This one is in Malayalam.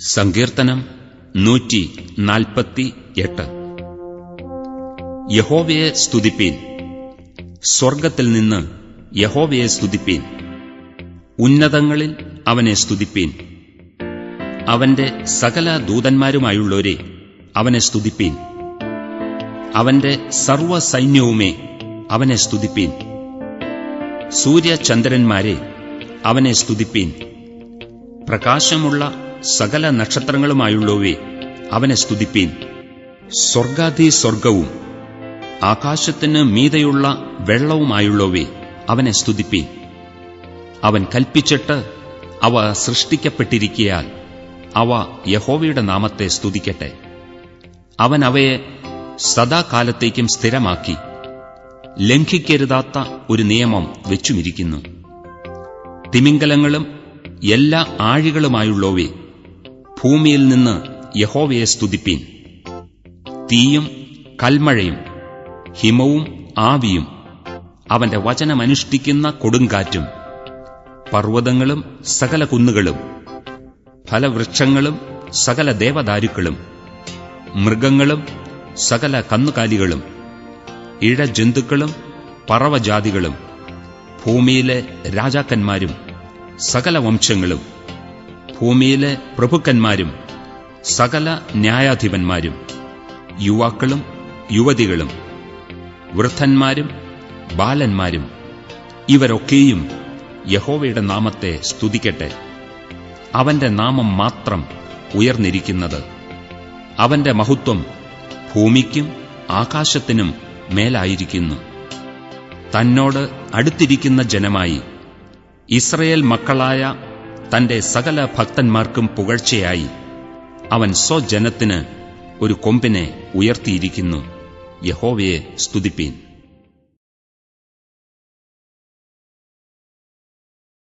സങ്കീർത്തനം 148. യഹോവയെ സ്തുതിപ്പീൻ, സ്വർഗ്ഗത്തിൽ നിന്ന് യഹോവയെ സ്തുതിപ്പീൻ, ഉന്നതങ്ങളിൽ അവനെ സ്തുതിപ്പീൻ. അവന്റെ സകല ദൂതന്മാരുമായുള്ളോരെ അവനെ സ്തുതിപ്പീൻ. അവന്റെ സർവ്വസൈന്യവുമേ അവനെ സ്തുതിപ്പീൻ. സൂര്യചന്ദ്രന്മാരെ അവനെ സ്തുതിപ്പീൻ. പ്രകാശമുള്ള സകല നക്ഷത്രങ്ങളുമായുള്ളവേ അവനെ സ്തുതിപ്പീൻ. സ്വർഗാധിസ്വർഗവും ആകാശത്തിന് മീതെയുള്ള വെള്ളവുമായുള്ളവേ അവനെ സ്തുതിപ്പീൻ. അവൻ കൽപ്പിച്ചിട്ട് അവ സൃഷ്ടിക്കപ്പെട്ടിരിക്കയാൽ അവ യഹോവയുടെ നാമത്തെ സ്തുതിക്കട്ടെ. അവൻ അവയെ സദാകാലത്തേക്കും സ്ഥിരമാക്കി ലംഘിക്കരുതാത്ത ഒരു നിയമം വെച്ചുമിരിക്കുന്നു. തിമിംഗലങ്ങളും എല്ലാ ആഴികളുമായുള്ളവേ ഭൂമിയിൽ നിന്ന് യഹോവയെ സ്തുതിപ്പീൻ. തീയും കൽമഴയും ഹിമവും ആവിയും അവന്റെ വചനമനുഷ്ഠിക്കുന്ന കൊടുങ്കാറ്റും പർവ്വതങ്ങളും സകല കുന്നുകളും ഫലവൃക്ഷങ്ങളും സകല ദേവദാരുക്കളും മൃഗങ്ങളും സകല കന്നുകാലികളും ഇഴജന്തുക്കളും പറവജാതികളും ഭൂമിയിലെ രാജാക്കന്മാരും സകല വംശങ്ങളും ഭൂമിയിലെ പ്രഭുക്കന്മാരും സകല ന്യായാധിപന്മാരും യുവാക്കളും യുവതികളും വൃദ്ധന്മാരും ബാലന്മാരും ഇവരൊക്കെയും യഹോവയുടെ നാമത്തെ സ്തുതിക്കട്ടെ. അവന്റെ നാമം മാത്രം ഉയർന്നിരിക്കുന്നത്. അവന്റെ മഹത്വം ഭൂമിക്കും ആകാശത്തിനും മേലായിരിക്കുന്നു. തന്നോട് അടുത്തിരിക്കുന്ന ജനമായി ഇസ്രയേൽ മക്കളായ തന്റെ സകല ഭക്തന്മാർക്കും പുകഴ്ചയായി അവൻ സ്വജനത്തിന് ഒരു കൊമ്പിനെ ഉയർത്തിയിരിക്കുന്നു. യഹോവയെ സ്തുതിപ്പീൻ.